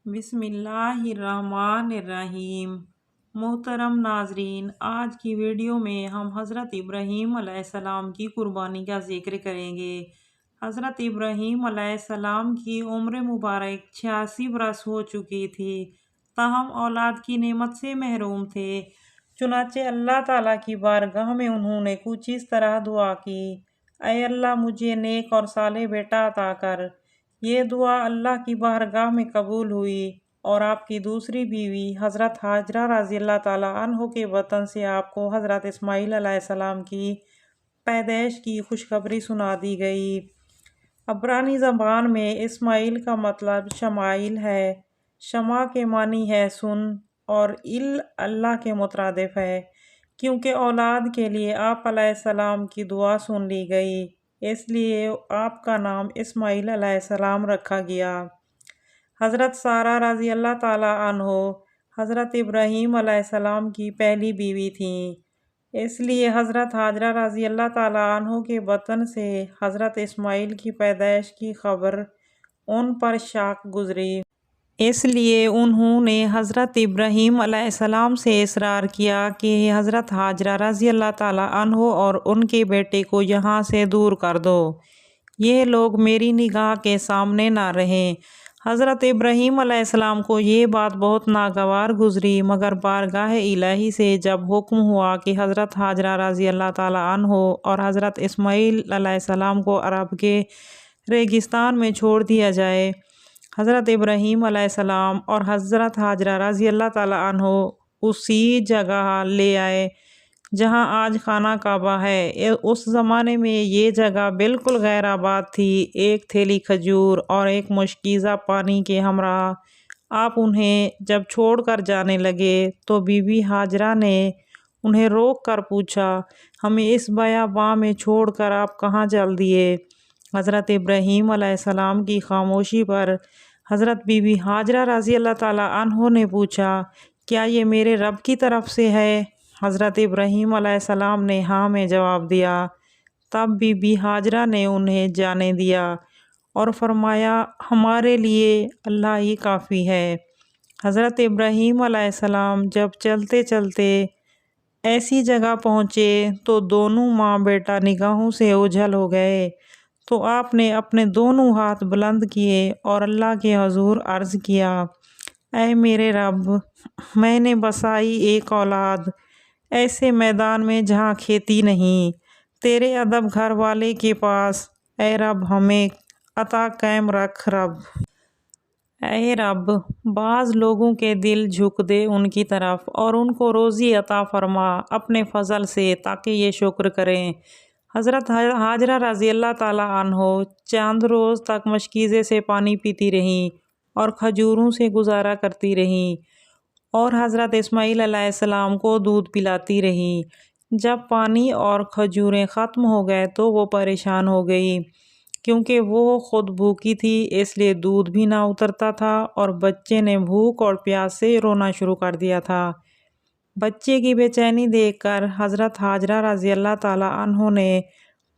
بسم اللہ الرحمن الرحیم۔ محترم ناظرین، آج کی ویڈیو میں ہم حضرت ابراہیم علیہ السلام کی قربانی کا ذکر کریں گے۔ حضرت ابراہیم علیہ السلام کی عمر مبارک 86 برس ہو چکی تھی، تاہم اولاد کی نعمت سے محروم تھے۔ چنانچہ اللہ تعالیٰ کی بارگاہ میں انہوں نے کچھ اس طرح دعا کی: اے اللہ، مجھے نیک اور صالح بیٹا عطا کر۔ یہ دعا اللہ کی بارگاہ میں قبول ہوئی اور آپ کی دوسری بیوی حضرت ہاجرہ رضی اللہ تعالیٰ عنہ کے وطن سے آپ کو حضرت اسماعیل علیہ السلام کی پیدائش کی خوشخبری سنا دی گئی۔ عبرانی زبان میں اسماعیل کا مطلب شمائل ہے۔ شمع کے معنی ہے سن، اور اللہ کے مترادف ہے، کیونکہ اولاد کے لیے آپ علیہ السلام کی دعا سن لی گئی، اس لیے آپ کا نام اسماعیل علیہ السلام رکھا گیا۔ حضرت سارہ رضی اللہ تعالیٰ عنہ حضرت ابراہیم علیہ السلام کی پہلی بیوی تھیں، اس لیے حضرت ہاجرہ رضی اللہ تعالیٰ عنہ کے وطن سے حضرت اسماعیل کی پیدائش کی خبر ان پر شاق گزری۔ اس لیے انہوں نے حضرت ابراہیم علیہ السلام سے اصرار کیا کہ حضرت ہاجرہ رضی اللہ تعالیٰ عنہ اور ان کے بیٹے کو یہاں سے دور کر دو، یہ لوگ میری نگاہ کے سامنے نہ رہیں۔ حضرت ابراہیم علیہ السلام کو یہ بات بہت ناگوار گزری، مگر بارگاہ الہی سے جب حکم ہوا کہ حضرت ہاجرہ رضی اللہ تعالیٰ عنہ اور حضرت اسماعیل علیہ السلام کو عرب کے ریگستان میں چھوڑ دیا جائے، حضرت ابراہیم علیہ السلام اور حضرت ہاجرہ رضی اللہ تعالیٰ عنہ اسی جگہ لے آئے جہاں آج خانہ کعبہ ہے۔ اس زمانے میں یہ جگہ بالکل غیر آباد تھی۔ ایک تھیلی کھجور اور ایک مشکیزہ پانی کے ہمراہ آپ انہیں جب چھوڑ کر جانے لگے تو بی بی ہاجرہ نے انہیں روک کر پوچھا، ہمیں اس بیاباں میں چھوڑ کر آپ کہاں چل دیے؟ حضرت ابراہیم علیہ السلام کی خاموشی پر حضرت بی بی ہاجرہ رضی اللہ تعالیٰ عنہ نے پوچھا، کیا یہ میرے رب کی طرف سے ہے؟ حضرت ابراہیم علیہ السلام نے ہاں میں جواب دیا۔ تب بی بی ہاجرہ نے انہیں جانے دیا اور فرمایا، ہمارے لیے اللہ ہی کافی ہے۔ حضرت ابراہیم علیہ السلام جب چلتے چلتے ایسی جگہ پہنچے تو دونوں ماں بیٹا نگاہوں سے اوجھل ہو گئے، تو آپ نے اپنے دونوں ہاتھ بلند کیے اور اللہ کے حضور عرض کیا، اے میرے رب، میں نے بسائی ایک اولاد ایسے میدان میں جہاں کھیتی نہیں، تیرے ادب گھر والے کے پاس، اے رب ہمیں عطا قائم رکھ۔ رب اے رب، بعض لوگوں کے دل جھک دے ان کی طرف اور ان کو روزی عطا فرما اپنے فضل سے، تاکہ یہ شکر کریں۔ حضرت ہاجرہ رضی اللہ تعالیٰ عنہ چند روز تک مشکیزے سے پانی پیتی رہیں اور کھجوروں سے گزارا کرتی رہیں، اور حضرت اسماعیل علیہ السلام کو دودھ پلاتی رہیں۔ جب پانی اور کھجوریں ختم ہو گئے تو وہ پریشان ہو گئی، کیونکہ وہ خود بھوکی تھی، اس لیے دودھ بھی نہ اترتا تھا اور بچے نے بھوک اور پیاس سے رونا شروع کر دیا تھا۔ بچے کی بے چینی دیکھ کر حضرت ہاجرہ رضی اللہ تعالیٰ عنہ نے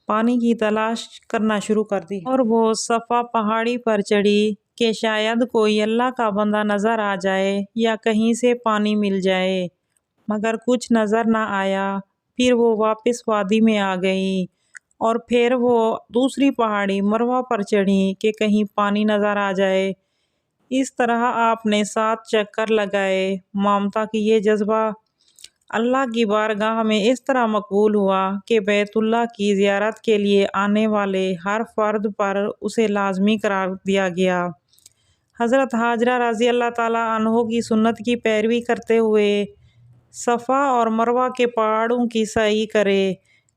پانی کی تلاش کرنا شروع کر دی، اور وہ صفا پہاڑی پر چڑھی کہ شاید کوئی اللہ کا بندہ نظر آ جائے یا کہیں سے پانی مل جائے، مگر کچھ نظر نہ آیا۔ پھر وہ واپس وادی میں آ گئی اور پھر وہ دوسری پہاڑی مروہ پر چڑھی کہ کہیں پانی نظر آ جائے۔ اس طرح آپ نے 7 چکر لگائے۔ ممتا کی یہ جذبہ اللہ کی بارگاہ میں اس طرح مقبول ہوا کہ بیت اللہ کی زیارت کے لیے آنے والے ہر فرد پر اسے لازمی قرار دیا گیا۔ حضرت ہاجرہ رضی اللہ تعالیٰ عنہ کی سنت کی پیروی کرتے ہوئے صفا اور مروہ کے پہاڑوں کی سعی کرے۔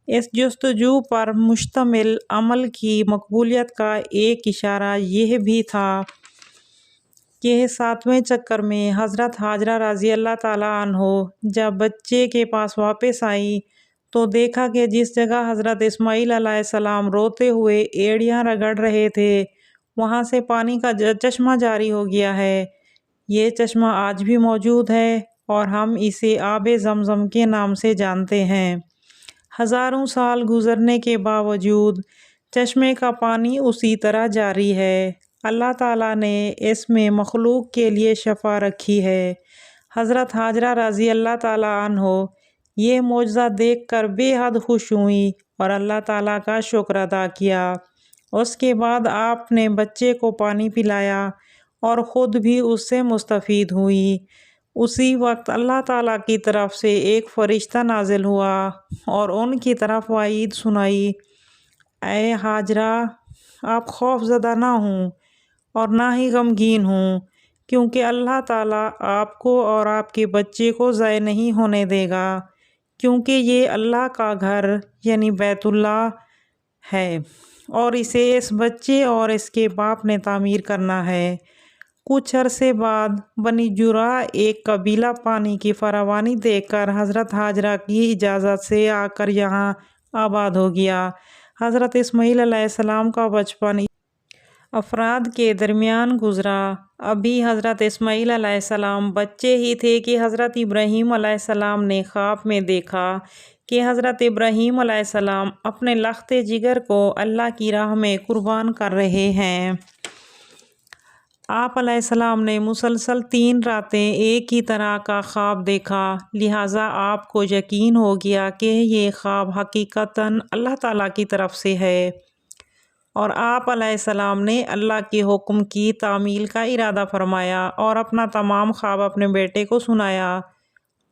اس جستجو پر مشتمل عمل کی مقبولیت کا ایک اشارہ یہ بھی تھا کہ 7ویں چکر میں حضرت ہاجرہ رضی اللہ تعالیٰ عنہ جب بچے کے پاس واپس آئی تو دیکھا کہ جس جگہ حضرت اسماعیل علیہ السلام روتے ہوئے ایڑیاں رگڑ رہے تھے، وہاں سے پانی کا چشمہ جاری ہو گیا ہے۔ یہ چشمہ آج بھی موجود ہے اور ہم اسے آب زمزم کے نام سے جانتے ہیں۔ ہزاروں سال گزرنے کے باوجود چشمے کا پانی اسی طرح جاری ہے۔ اللہ تعالیٰ نے اس میں مخلوق کے لیے شفا رکھی ہے۔ حضرت ہاجرہ رضی اللہ تعالیٰ عنہ یہ معجزہ دیکھ کر بے حد خوش ہوئیں اور اللہ تعالیٰ کا شکر ادا کیا۔ اس کے بعد آپ نے بچے کو پانی پلایا اور خود بھی اس سے مستفید ہوئی۔ اسی وقت اللہ تعالیٰ کی طرف سے ایک فرشتہ نازل ہوا اور ان کی طرف وعید سنائی، اے ہاجرہ، آپ خوف زدہ نہ ہوں اور نہ ہی غمگین ہوں، کیونکہ اللہ تعالیٰ آپ کو اور آپ کے بچے کو ضائع نہیں ہونے دے گا، کیونکہ یہ اللہ کا گھر یعنی بیت اللہ ہے اور اسے اس بچے اور اس کے باپ نے تعمیر کرنا ہے۔ کچھ عرصے بعد بنی جراح ایک قبیلہ پانی کی فراوانی دیکھ کر حضرت ہاجرہ کی اجازت سے آ کر یہاں آباد ہو گیا۔ حضرت اسماعیل علیہ السلام کا بچپن افراد کے درمیان گزرا۔ ابھی حضرت اسماعیل علیہ السلام بچے ہی تھے کہ حضرت ابراہیم علیہ السلام نے خواب میں دیکھا کہ حضرت ابراہیم علیہ السلام اپنے لخت جگر کو اللہ کی راہ میں قربان کر رہے ہیں۔ آپ علیہ السلام نے مسلسل 3 راتیں ایک ہی طرح کا خواب دیکھا، لہٰذا آپ کو یقین ہو گیا کہ یہ خواب حقیقتاً اللہ تعالیٰ کی طرف سے ہے، اور آپ علیہ السلام نے اللہ کے حکم کی تعمیل کا ارادہ فرمایا اور اپنا تمام خواب اپنے بیٹے کو سنایا،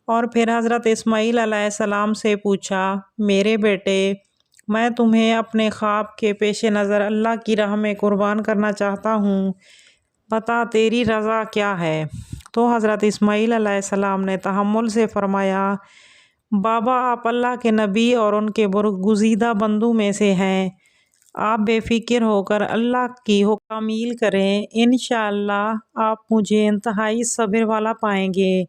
اور پھر حضرت اسماعیل علیہ السلام سے پوچھا، میرے بیٹے، میں تمہیں اپنے خواب کے پیش نظر اللہ کی راہ میں قربان کرنا چاہتا ہوں، بتا تیری رضا کیا ہے؟ تو حضرت اسماعیل علیہ السلام نے تحمل سے فرمایا، بابا، آپ اللہ کے نبی اور ان کے برگزیدہ بندوں میں سے ہیں، آپ بے فکر ہو کر اللہ کی حکم تعمیل کریں، انشاءاللہ آپ مجھے انتہائی صبر والا پائیں گے۔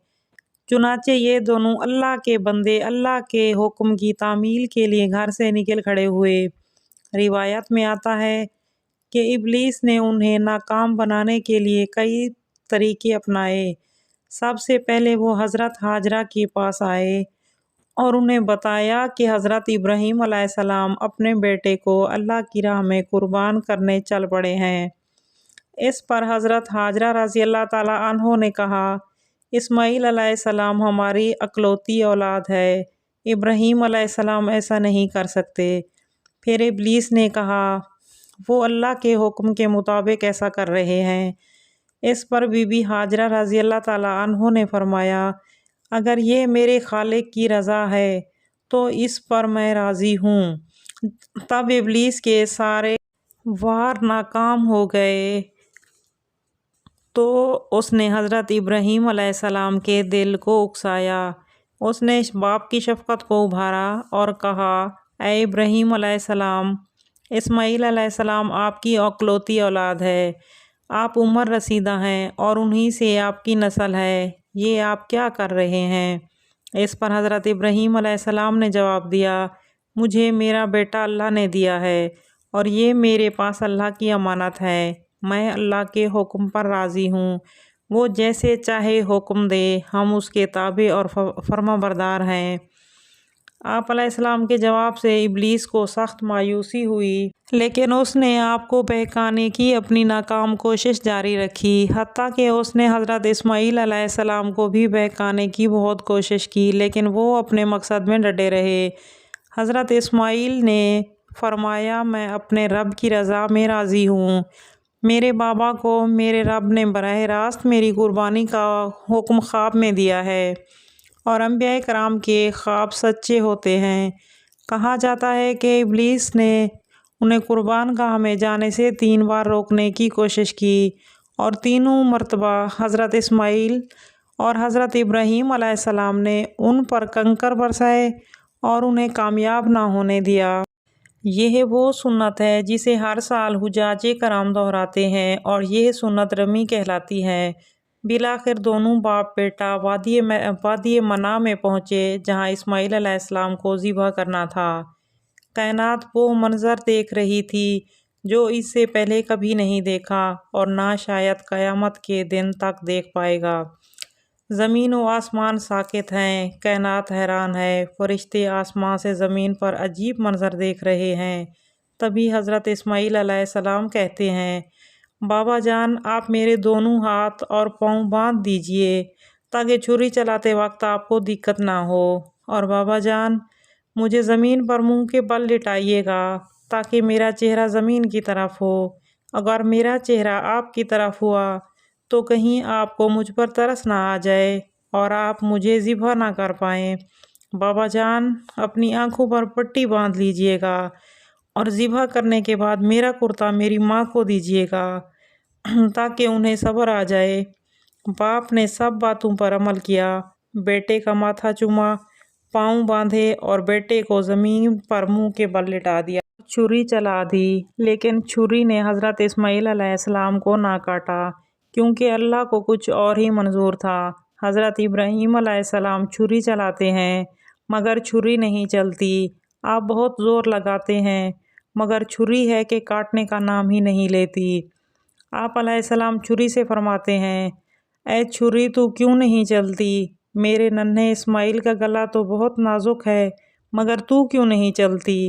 چنانچہ یہ دونوں اللہ کے بندے اللہ کے حکم کی تعمیل کے لیے گھر سے نکل کھڑے ہوئے۔ روایت میں آتا ہے کہ ابلیس نے انہیں ناکام بنانے کے لیے کئی طریقے اپنائے۔ سب سے پہلے وہ حضرت ہاجرہ کے پاس آئے اور انہیں بتایا کہ حضرت ابراہیم علیہ السلام اپنے بیٹے کو اللہ کی راہ میں قربان کرنے چل پڑے ہیں۔ اس پر حضرت ہاجرہ رضی اللہ تعالیٰ عنہ نے کہا، اسماعیل علیہ السلام ہماری اکلوتی اولاد ہے، ابراہیم علیہ السلام ایسا نہیں کر سکتے۔ پھر ابلیس نے کہا، وہ اللہ کے حکم کے مطابق ایسا کر رہے ہیں۔ اس پر بی بی ہاجرہ رضی اللہ تعالیٰ عنہ نے فرمایا، اگر یہ میرے خالق کی رضا ہے تو اس پر میں راضی ہوں۔ تب ابلیس کے سارے وار ناکام ہو گئے تو اس نے حضرت ابراہیم علیہ السلام کے دل کو اکسایا۔ اس نے باپ کی شفقت کو ابھارا اور کہا، اے ابراہیم علیہ السلام، اسماعیل علیہ السلام آپ کی اکلوتی اولاد ہے، آپ عمر رسیدہ ہیں اور انہی سے آپ کی نسل ہے، یہ آپ کیا کر رہے ہیں؟ اس پر حضرت ابراہیم علیہ السلام نے جواب دیا، مجھے میرا بیٹا اللہ نے دیا ہے اور یہ میرے پاس اللہ کی امانت ہے، میں اللہ کے حکم پر راضی ہوں، وہ جیسے چاہے حکم دے، ہم اس کے تابع اور فرما بردار ہیں۔ آپ علیہ السلام کے جواب سے ابلیس کو سخت مایوسی ہوئی، لیکن اس نے آپ کو بہکانے کی اپنی ناکام کوشش جاری رکھی، حتیٰ کہ اس نے حضرت اسماعیل علیہ السلام کو بھی بہکانے کی بہت کوشش کی، لیکن وہ اپنے مقصد میں ڈٹے رہے۔ حضرت اسماعیل نے فرمایا، میں اپنے رب کی رضا میں راضی ہوں، میرے بابا کو میرے رب نے براہ راست میری قربانی کا حکم خواب میں دیا ہے، اور انبیاء کرام کے خواب سچے ہوتے ہیں۔ کہا جاتا ہے کہ ابلیس نے انہیں قربان گاہ میں جانے سے 3 بار روکنے کی کوشش کی، اور تینوں مرتبہ حضرت اسماعیل اور حضرت ابراہیم علیہ السلام نے ان پر کنکر برسائے اور انہیں کامیاب نہ ہونے دیا۔ یہ وہ سنت ہے جسے ہر سال حجاج کرام دہراتے ہیں، اور یہ سنت رمی کہلاتی ہے۔ بالآخر دونوں باپ بیٹا وادی منع میں پہنچے جہاں اسماعیل علیہ السلام کو ذبح کرنا تھا۔ کائنات وہ منظر دیکھ رہی تھی جو اس سے پہلے کبھی نہیں دیکھا اور نہ شاید قیامت کے دن تک دیکھ پائے گا۔ زمین و آسمان ساکت ہیں، کائنات حیران ہے، فرشتے آسمان سے زمین پر عجیب منظر دیکھ رہے ہیں۔ تبھی حضرت اسماعیل علیہ السلام کہتے ہیں، بابا جان آپ میرے دونوں ہاتھ اور پاؤں باندھ دیجئے تاکہ چھری چلاتے وقت آپ کو دقت نہ ہو، اور بابا جان مجھے زمین پر منہ کے بل لٹائیے گا تاکہ میرا چہرہ زمین کی طرف ہو۔ اگر میرا چہرہ آپ کی طرف ہوا تو کہیں آپ کو مجھ پر ترس نہ آ جائے اور آپ مجھے ذبح نہ کر پائیں۔ بابا جان اپنی آنکھوں پر پٹی باندھ لیجئے گا اور ذبح کرنے کے بعد میرا کرتا میری ماں کو دیجئے گا تاکہ انہیں صبر آ جائے۔ باپ نے سب باتوں پر عمل کیا، بیٹے کا ماتھا چوما، پاؤں باندھے اور بیٹے کو زمین پر منہ کے بل لٹا دیا، چھری چلا دی۔ لیکن چھری نے حضرت اسماعیل علیہ السلام کو نہ کاٹا کیونکہ اللہ کو کچھ اور ہی منظور تھا۔ حضرت ابراہیم علیہ السلام چھری چلاتے ہیں مگر چھری نہیں چلتی۔ آپ بہت زور لگاتے ہیں مگر چھری ہے کہ کاٹنے کا نام ہی نہیں لیتی۔ آپ علیہ السلام چھری سے فرماتے ہیں، اے چھری تو کیوں نہیں چلتی؟ میرے ننھے اسماعیل کا گلا تو بہت نازک ہے مگر تو کیوں نہیں چلتی؟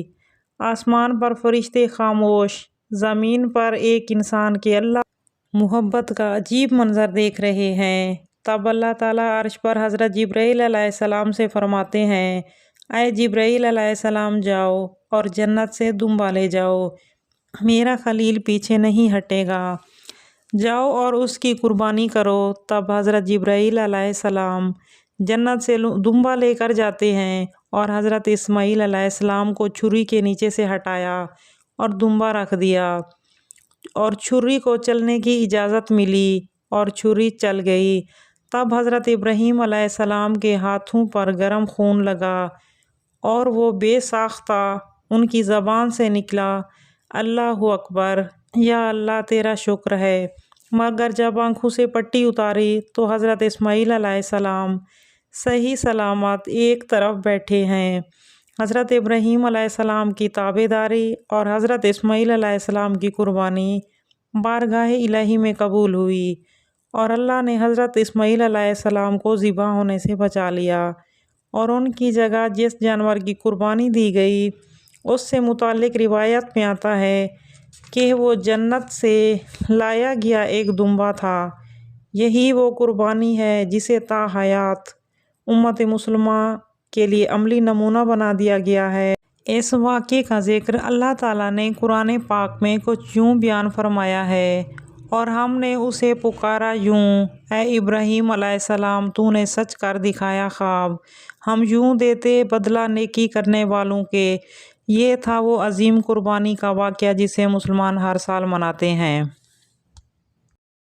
آسمان پر فرشتے خاموش، زمین پر ایک انسان کے اللہ محبت کا عجیب منظر دیکھ رہے ہیں۔ تب اللہ تعالیٰ عرش پر حضرت جبرائیل علیہ السلام سے فرماتے ہیں، اے جبرائیل علیہ السلام جاؤ اور جنت سے دمبا لے جاؤ، میرا خلیل پیچھے نہیں ہٹے گا، جاؤ اور اس کی قربانی کرو۔ تب حضرت جبرائیل علیہ السلام جنت سے دمبا لے کر جاتے ہیں اور حضرت اسماعیل علیہ السلام کو چھری کے نیچے سے ہٹایا اور دمبا رکھ دیا اور چھری کو چلنے کی اجازت ملی اور چھری چل گئی۔ تب حضرت ابراہیم علیہ السلام کے ہاتھوں پر گرم خون لگا اور وہ بے ساختہ ان کی زبان سے نکلا، اللہ اکبر، یا اللہ تیرا شکر ہے۔ مگر جب آنکھوں سے پٹی اتاری تو حضرت اسماعیل علیہ السلام صحیح سلامت ایک طرف بیٹھے ہیں۔ حضرت ابراہیم علیہ السلام کی تابعداری اور حضرت اسماعیل علیہ السلام کی قربانی بارگاہ الہی میں قبول ہوئی اور اللہ نے حضرت اسماعیل علیہ السلام کو ذبح ہونے سے بچا لیا، اور ان کی جگہ جس جانور کی قربانی دی گئی اس سے متعلق روایت میں آتا ہے کہ وہ جنت سے لایا گیا ایک دمبا تھا۔ یہی وہ قربانی ہے جسے تا حیات امت مسلمہ کے لیے عملی نمونہ بنا دیا گیا ہے۔ اس واقعے کا ذکر اللہ تعالیٰ نے قرآن پاک میں کچھ یوں بیان فرمایا ہے، اور ہم نے اسے پکارا یوں، اے ابراہیم علیہ السلام تو نے سچ کر دکھایا خواب، ہم یوں دیتے بدلہ نیکی کرنے والوں کے۔ یہ تھا وہ عظیم قربانی کا واقعہ جسے مسلمان ہر سال مناتے ہیں۔